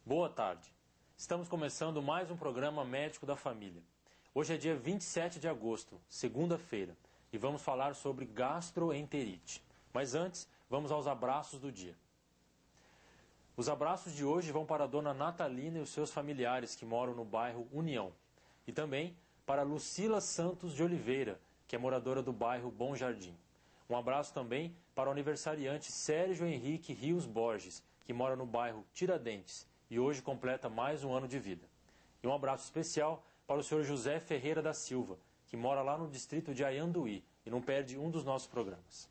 Boa tarde. Estamos começando mais um programa Médico da Família. Hoje é dia 27 de agosto, segunda-feira, e vamos falar sobre gastroenterite. Mas antes, vamos aos abraços do dia. Os abraços de hoje vão para a dona Natalina e os seus familiares que moram no bairro União. E também para a Lucila Santos de Oliveira, que é moradora do bairro Bom Jardim. Um abraço também para o aniversariante Sérgio Henrique Rios Borges, que mora no bairro Tiradentes e hoje completa mais um ano de vida. E um abraço especial para o senhor José Ferreira da Silva, que mora lá no distrito de Ayanduí e não perde um dos nossos programas.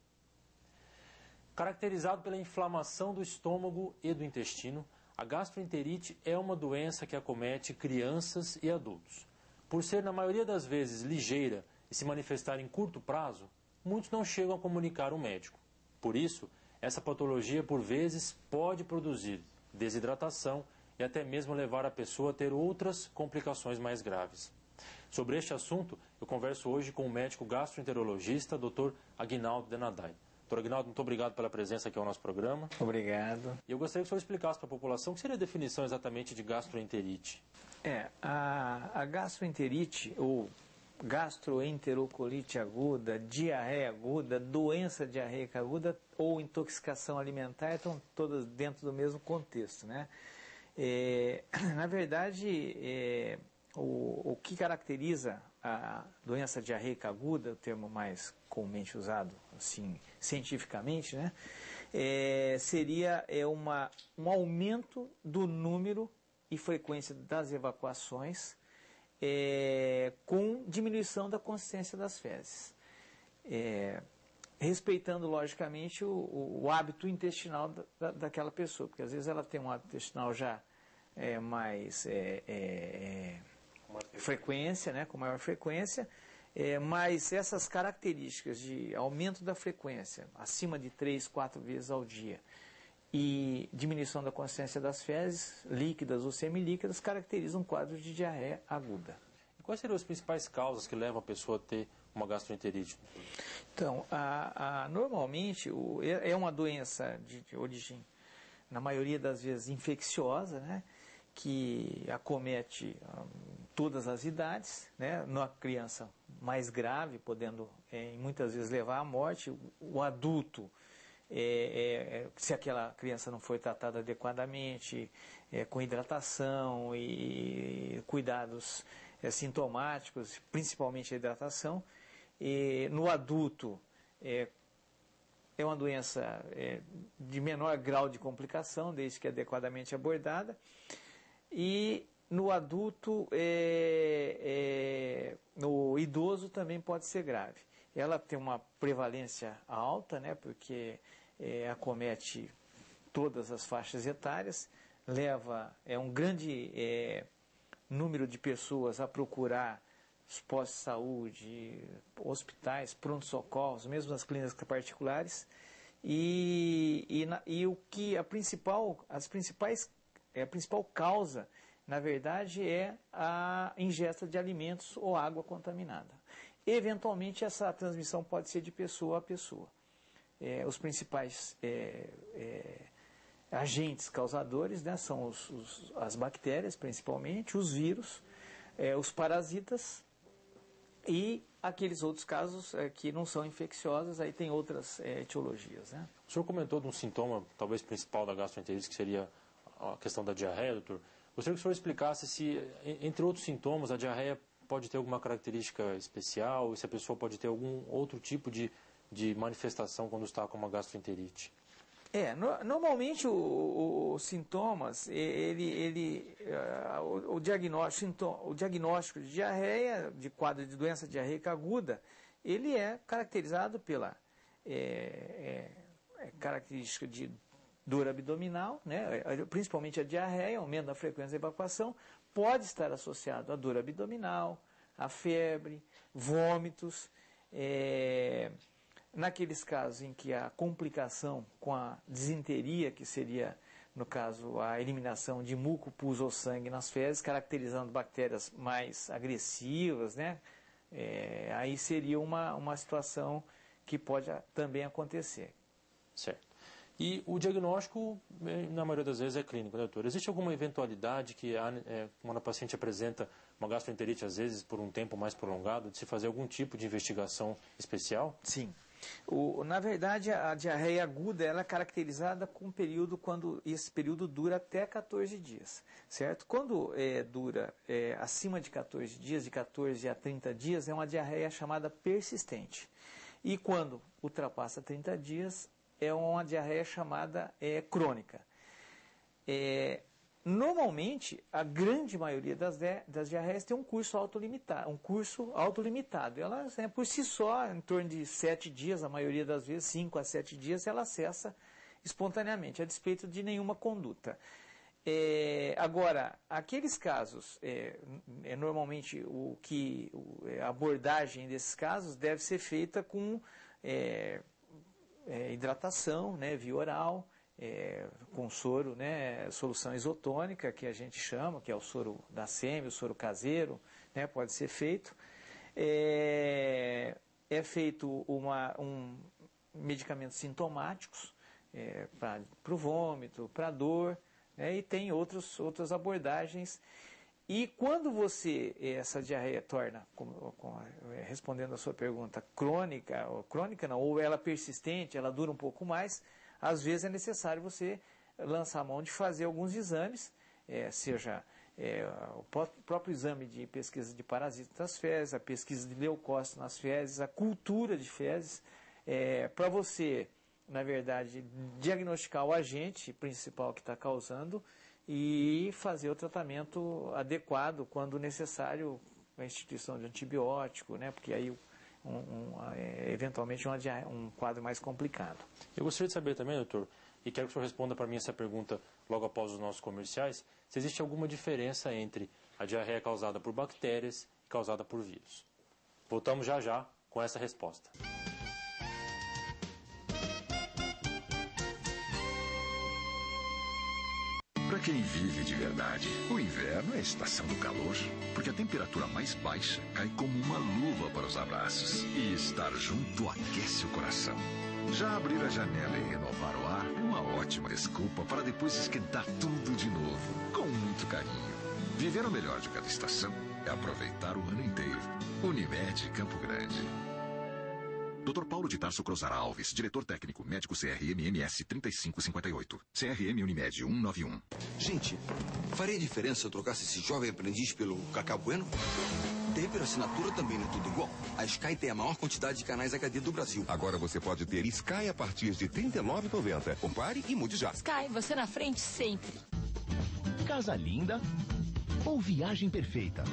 Caracterizado pela inflamação do estômago e do intestino, a gastroenterite é uma doença que acomete crianças e adultos. Por ser, na maioria das vezes, ligeira e se manifestar em curto prazo, muitos não chegam a comunicar ao médico. Por isso, essa patologia, por vezes, pode produzir desidratação e até mesmo levar a pessoa a ter outras complicações mais graves. Sobre este assunto, eu converso hoje com o médico gastroenterologista, Dr. Aguinaldo Denadai. Dr. Aguinaldo, muito obrigado pela presença aqui ao nosso programa. Obrigado. E eu gostaria que o senhor explicasse para a população o que seria a definição exatamente de gastroenterite. A gastroenterite, ou gastroenterocolite aguda, diarreia aguda, doença diarreica aguda ou intoxicação alimentar estão todas dentro do mesmo contexto, né? Na verdade, o que caracteriza a doença diarreica aguda, o termo mais comumente usado assim, cientificamente, né? Seria um aumento do número e frequência das evacuações com diminuição da consistência das fezes, respeitando logicamente o hábito intestinal daquela pessoa, porque às vezes ela tem um hábito intestinal já mais frequência, né, com maior frequência, mas essas características de aumento da frequência acima de 3, 4 vezes ao dia e diminuição da consistência das fezes, líquidas ou semilíquidas, caracterizam um quadro de diarreia aguda. E quais seriam as principais causas que levam a pessoa a ter uma gastroenterite? Então, normalmente é uma doença de origem, na maioria das vezes, infecciosa, né, que acomete todas as idades, né, na criança mais grave, podendo muitas vezes levar à morte, o adulto, se aquela criança não foi tratada adequadamente, com hidratação e cuidados sintomáticos, principalmente a hidratação. No adulto, é uma doença de menor grau de complicação, desde que adequadamente abordada. E no adulto, no idoso também pode ser grave. Ela tem uma prevalência alta, né, porque acomete todas as faixas etárias, leva um grande número de pessoas a procurar os postos de saúde, hospitais, pronto-socorros, mesmo nas clínicas particulares, o que a principal causa, na verdade, é a ingesta de alimentos ou água contaminada. Eventualmente, essa transmissão pode ser de pessoa a pessoa. Os principais agentes causadores, né, são as bactérias, principalmente, os vírus, os parasitas e aqueles outros casos que não são infecciosos, aí tem outras etiologias, né? O senhor comentou de um sintoma, talvez principal da gastroenterite, que seria a questão da diarreia, doutor. Gostaria que o senhor explicasse se, entre outros sintomas, a diarreia pode ter alguma característica especial, e se a pessoa pode ter algum outro tipo de manifestação quando está com uma gastroenterite. Normalmente os sintomas, o diagnóstico de diarreia, de quadro de doença diarreica aguda, ele é caracterizado pela característica de dor abdominal, né, principalmente a diarreia, aumento da frequência da evacuação, pode estar associado à dor abdominal, à febre, vômitos. Naqueles casos em que a complicação com a disenteria, que seria, no caso, a eliminação de muco, pus ou sangue nas fezes, caracterizando bactérias mais agressivas, né, aí seria uma situação que pode também acontecer. Certo. E o diagnóstico, na maioria das vezes, é clínico, né, doutor? Existe alguma eventualidade que, quando a paciente apresenta uma gastroenterite, às vezes por um tempo mais prolongado, de se fazer algum tipo de investigação especial? Sim. Na verdade, a diarreia aguda ela é caracterizada com um período quando esse período dura até 14 dias, certo? Quando dura acima de 14 dias, de 14 a 30 dias, é uma diarreia chamada persistente. E quando ultrapassa 30 dias, é uma diarreia chamada crônica. Normalmente, a grande maioria das diarreias tem um curso autolimitado. Elas, por si só, em torno de 7 dias, a maioria das vezes, 5 a 7 dias, ela cessa espontaneamente, a despeito de nenhuma conduta. Agora, aqueles casos, normalmente a abordagem desses casos deve ser feita com hidratação, né, via oral, com soro, né, solução isotônica, que a gente chama, que é o soro da SEMI, o soro caseiro, né, pode ser feito. É feito medicamentos sintomáticos para o vômito, para a dor, né, e tem outras abordagens. E quando essa diarreia torna, respondendo a sua pergunta, crônica não, ou ela persistente, ela dura um pouco mais, às vezes é necessário você lançar a mão de fazer alguns exames, seja o próprio exame de pesquisa de parasitas das fezes, a pesquisa de leucócitos nas fezes, a cultura de fezes, para você, na verdade, diagnosticar o agente principal que está causando e fazer o tratamento adequado quando necessário, a instituição de antibiótico, né, porque aí eventualmente um quadro mais complicado. Eu gostaria de saber também, doutor, e quero que o senhor responda para mim essa pergunta logo após os nossos comerciais, se existe alguma diferença entre a diarreia causada por bactérias e causada por vírus. Voltamos já com essa resposta. Para quem vive de verdade, o inverno é a estação do calor, porque a temperatura mais baixa cai como uma luva para os abraços. E estar junto aquece o coração. Já abrir a janela e renovar o ar é uma ótima desculpa para depois esquentar tudo de novo, com muito carinho. Viver o melhor de cada estação é aproveitar o ano inteiro. Unimed Campo Grande. Dr. Paulo de Tarso Cruzar Alves, diretor técnico, médico CRM-MS 3558, CRM Unimed 191. Gente, faria diferença se eu trocasse esse jovem aprendiz pelo Cacá Bueno? Tem por assinatura também não é tudo igual. A Sky tem a maior quantidade de canais HD do Brasil. Agora você pode ter Sky a partir de R$ 39,90. Compare e mude já. Sky, você na frente sempre. Casa linda ou viagem perfeita?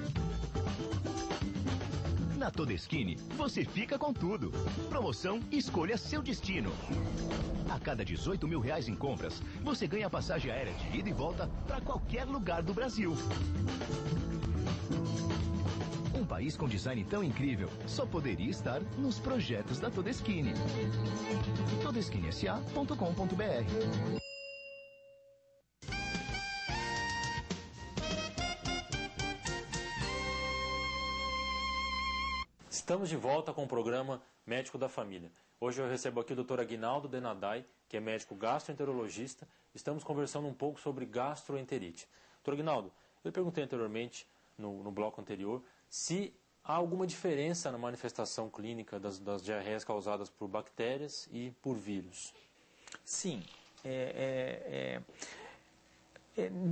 Na Todeschini, você fica com tudo. Promoção Escolha Seu Destino. A cada R$18 mil em compras, você ganha passagem aérea de ida e volta para qualquer lugar do Brasil. Um país com design tão incrível só poderia estar nos projetos da Todeschini. todeschinesa.com.br. Estamos de volta com o programa Médico da Família. Hoje eu recebo aqui o Dr. Aguinaldo Denadai, que é médico gastroenterologista. Estamos conversando um pouco sobre gastroenterite. Dr. Aguinaldo, eu perguntei anteriormente, no bloco anterior, se há alguma diferença na manifestação clínica das diarreias causadas por bactérias e por vírus. Sim.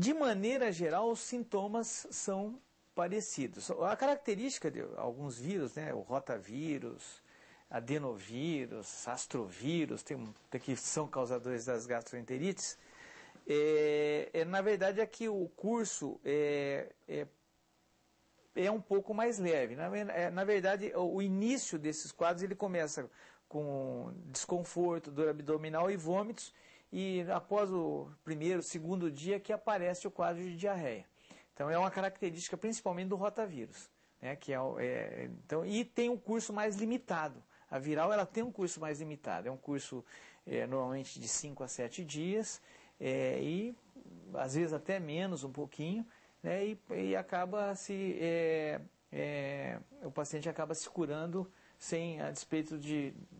De maneira geral, os sintomas são parecidos. A característica de alguns vírus, né, o rotavírus, adenovírus, astrovírus, que são causadores das gastroenterites, na verdade é que o curso é um pouco mais leve. Na verdade, o início desses quadros ele começa com desconforto, dor abdominal e vômitos, e após o primeiro, segundo dia que aparece o quadro de diarreia. Então, é uma característica principalmente do rotavírus, né, então, e tem um curso mais limitado. A viral ela tem um curso mais limitado, é um curso normalmente de 5 a 7 dias, e às vezes até menos um pouquinho, né, e acaba o paciente acaba se curando a despeito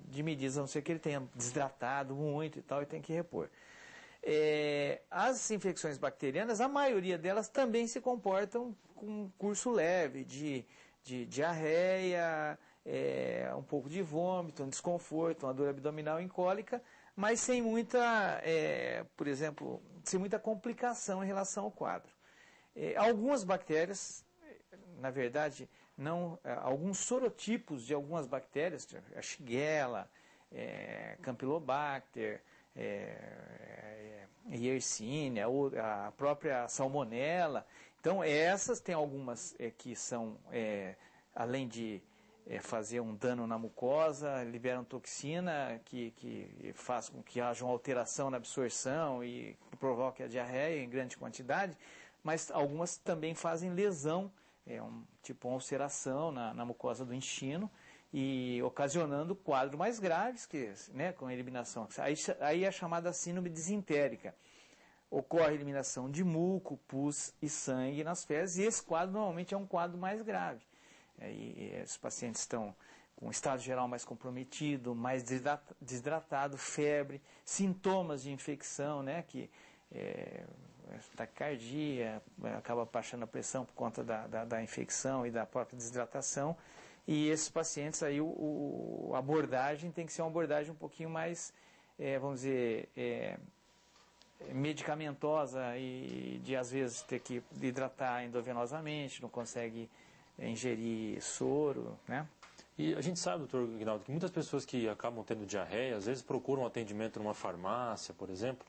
de medidas, a não ser que ele tenha desidratado muito e tal, e tem que repor. As infecções bacterianas, a maioria delas também se comportam com um curso leve de diarreia, um pouco de vômito, um desconforto, uma dor abdominal incólica, mas sem muita, por exemplo, sem muita complicação em relação ao quadro. Algumas bactérias, na verdade, alguns sorotipos de algumas bactérias, a Shigella, Campylobacter, Yersinia, a própria Salmonella. Então, essas tem algumas que são, além de fazer um dano na mucosa, liberam toxina que faz com que haja uma alteração na absorção e provoque a diarreia em grande quantidade, mas algumas também fazem lesão, tipo uma ulceração na mucosa do intestino, e ocasionando quadros mais graves, com eliminação. Aí é a chamada síndrome disentérica. Ocorre eliminação de muco, pus e sangue nas fezes, e esse quadro normalmente é um quadro mais grave. Os pacientes estão com estado geral mais comprometido, mais desidratado, febre, sintomas de infecção, que taquicardia, acaba baixando a pressão por conta da infecção e da própria desidratação. E esses pacientes aí, a abordagem tem que ser uma abordagem um pouquinho mais, vamos dizer, medicamentosa, e de às vezes ter que hidratar endovenosamente, não consegue ingerir soro, E a gente sabe, doutor Aguinaldo, que muitas pessoas que acabam tendo diarreia, às vezes procuram atendimento numa farmácia, por exemplo,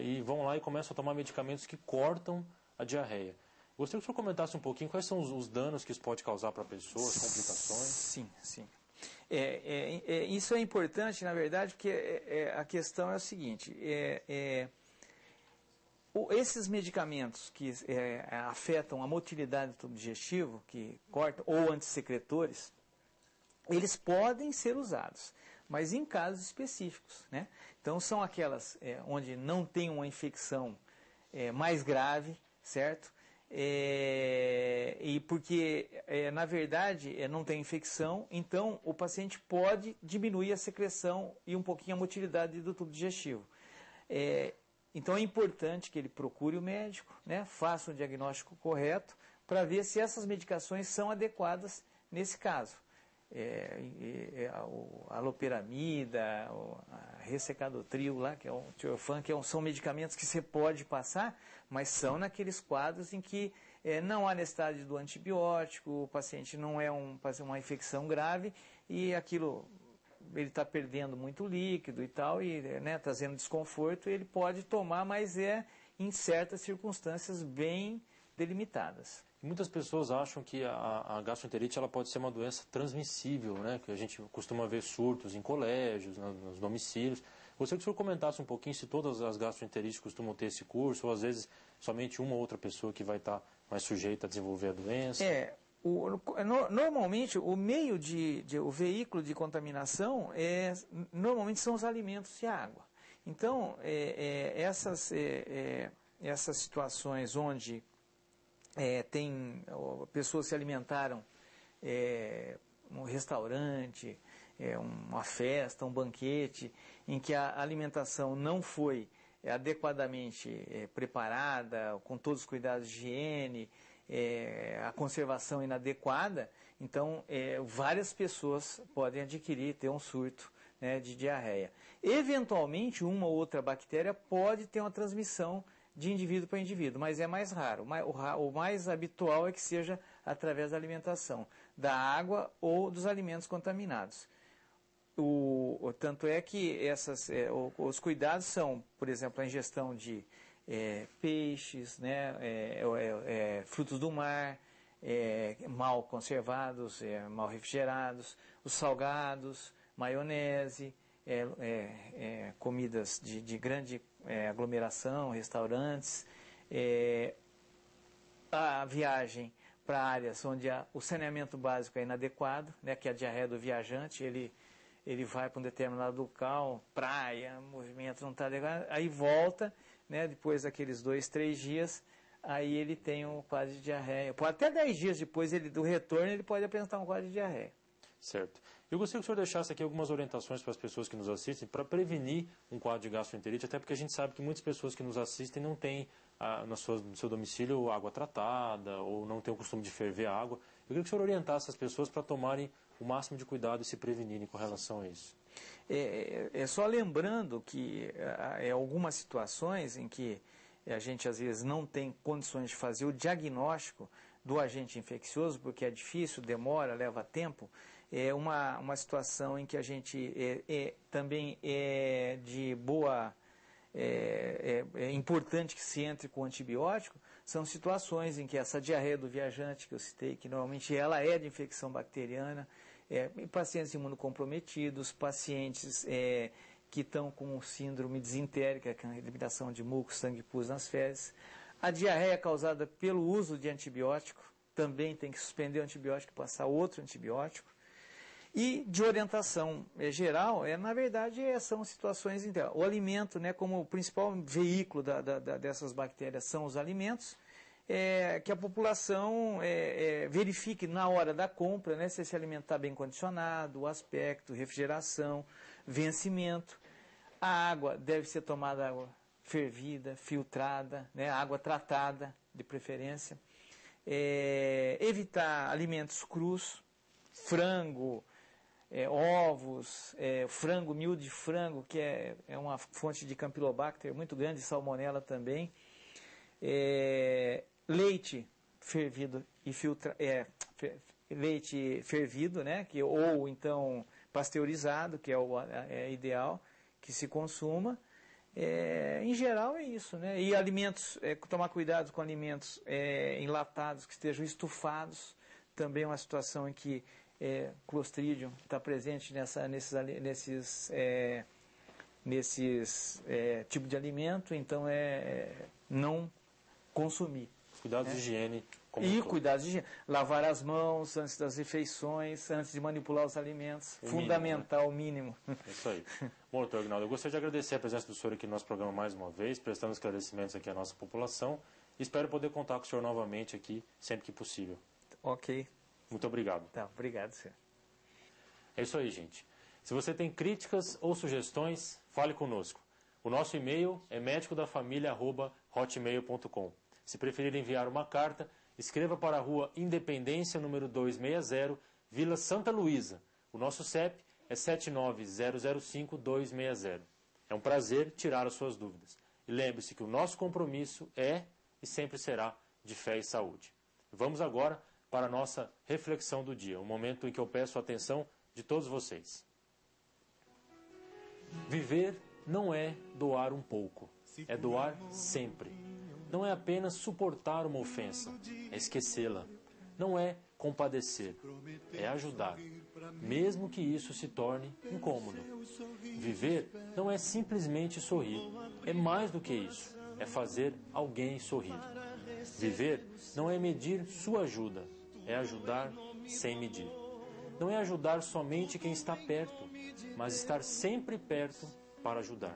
e vão lá e começam a tomar medicamentos que cortam a diarreia. Gostaria que o senhor comentasse um pouquinho quais são os danos que isso pode causar para a pessoa, as complicações. Sim. Isso é importante, na verdade, porque a questão é a seguinte, esses medicamentos que afetam a motilidade do tubo digestivo, que cortam, ou antissecretores, eles podem ser usados, mas em casos específicos, Então, são aquelas onde não tem uma infecção mais grave, certo? E porque, na verdade, não tem infecção, então o paciente pode diminuir a secreção e um pouquinho a motilidade do tubo digestivo. Então é importante que ele procure o médico, faça um diagnóstico correto para ver se essas medicações são adequadas nesse caso. A loperamida, a ressecadotril, lá, que é o Tiorfan, são medicamentos que você pode passar, mas são naqueles quadros em que não há necessidade do antibiótico, o paciente não é uma infecção grave e ele está perdendo muito líquido e tal, e trazendo desconforto, ele pode tomar, mas em certas circunstâncias bem delimitadas. Muitas pessoas acham que a gastroenterite ela pode ser uma doença transmissível, que a gente costuma ver surtos em colégios, nos domicílios. Gostaria que o senhor comentasse um pouquinho se todas as gastroenterites costumam ter esse curso, ou às vezes somente uma ou outra pessoa que vai estar mais sujeita a desenvolver a doença. Normalmente o veículo de contaminação normalmente são os alimentos e a água. Então, essas situações onde pessoas se alimentaram num restaurante, uma festa, um banquete, em que a alimentação não foi adequadamente preparada, com todos os cuidados de higiene, a conservação inadequada, então várias pessoas podem ter um surto de diarreia. Eventualmente, uma ou outra bactéria pode ter uma transmissão de indivíduo para indivíduo, mas é mais raro. O mais habitual é que seja através da alimentação, da água ou dos alimentos contaminados. Tanto é que os cuidados são, por exemplo, a ingestão de peixes, frutos do mar, mal conservados, mal refrigerados, os salgados, maionese, comidas de grande aglomeração, restaurantes, a viagem para áreas onde o saneamento básico é inadequado, que é a diarreia do viajante, ele vai para um determinado local, praia, movimento não está adequado, aí volta, depois daqueles 2-3 dias, aí ele tem um quadro de diarreia. Até 10 dias depois do retorno, ele pode apresentar um quadro de diarreia. Certo. Eu gostaria que o senhor deixasse aqui algumas orientações para as pessoas que nos assistem para prevenir um quadro de gastroenterite, até porque a gente sabe que muitas pessoas que nos assistem não têm no seu domicílio água tratada ou não têm o costume de ferver a água. Eu queria que o senhor orientasse as pessoas para tomarem o máximo de cuidado e se prevenirem com relação a isso. É só lembrando que algumas situações em que a gente às vezes não tem condições de fazer o diagnóstico do agente infeccioso, porque é difícil, demora, leva tempo, é uma situação em que a gente também é de boa, é importante que se entre com antibiótico, são situações em que essa diarreia do viajante que eu citei, que normalmente ela é de infecção bacteriana, pacientes imunocomprometidos, pacientes que estão com síndrome disentérica, que é a eliminação de muco, sangue e pus nas fezes. A diarreia causada pelo uso de antibiótico, também tem que suspender o antibiótico e passar outro antibiótico. E de orientação geral, na verdade, são situações internas. O alimento, como o principal veículo dessas bactérias são os alimentos, que a população verifique na hora da compra, se esse alimento está bem condicionado, o aspecto, refrigeração, vencimento. A água deve ser tomada água fervida, filtrada, água tratada, de preferência. Evitar alimentos crus, frango, ovos, frango, miúdo de frango, que é uma fonte de Campylobacter muito grande, salmonela também. Leite fervido e leite fervido, ou então pasteurizado, que é ideal que se consuma. Em geral é isso, E alimentos, tomar cuidado com alimentos enlatados que estejam estufados, também é uma situação em que Clostridium está presente nesses tipos de alimento, então não consumir. Cuidados de higiene. Cuidados de higiene. Lavar as mãos antes das refeições, antes de manipular os alimentos. Fundamental, mínimo. É isso aí. Bom, doutor Aguinaldo, eu gostaria de agradecer a presença do senhor aqui no nosso programa mais uma vez, prestando esclarecimentos aqui à nossa população. Espero poder contar com o senhor novamente aqui, sempre que possível. Ok. Muito obrigado. Tá, obrigado, senhor. É isso aí, gente. Se você tem críticas ou sugestões, fale conosco. O nosso e-mail é medicodafamilia@hotmail.com. Se preferir enviar uma carta, escreva para a Rua Independência, número 260, Vila Santa Luísa. O nosso CEP é 79005-260. É um prazer tirar as suas dúvidas. E lembre-se que o nosso compromisso é e sempre será de fé e saúde. Vamos agora para a nossa reflexão do dia, um momento em que eu peço a atenção de todos vocês. Viver não é doar um pouco, é doar sempre. Não é apenas suportar uma ofensa, é esquecê-la. Não é compadecer, é ajudar, mesmo que isso se torne incômodo. Viver não é simplesmente sorrir, é mais do que isso, é fazer alguém sorrir. Viver não é medir sua ajuda, é ajudar sem medir. Não é ajudar somente quem está perto, mas estar sempre perto para ajudar.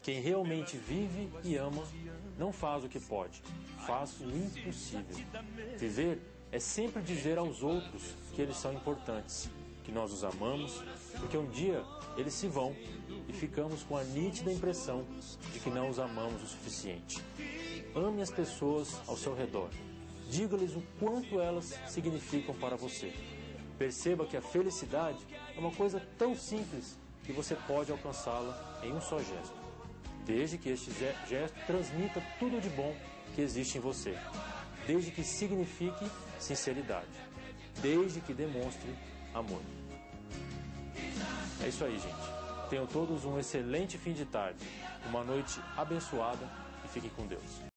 Quem realmente vive e ama não faz o que pode, faz o impossível. Viver é sempre dizer aos outros que eles são importantes, que nós os amamos, porque um dia eles se vão e ficamos com a nítida impressão de que não os amamos o suficiente. Ame as pessoas ao seu redor. Diga-lhes o quanto elas significam para você. Perceba que a felicidade é uma coisa tão simples que você pode alcançá-la em um só gesto. Desde que este gesto transmita tudo de bom que existe em você. Desde que signifique sinceridade. Desde que demonstre amor. É isso aí, gente. Tenham todos um excelente fim de tarde, uma noite abençoada e fiquem com Deus.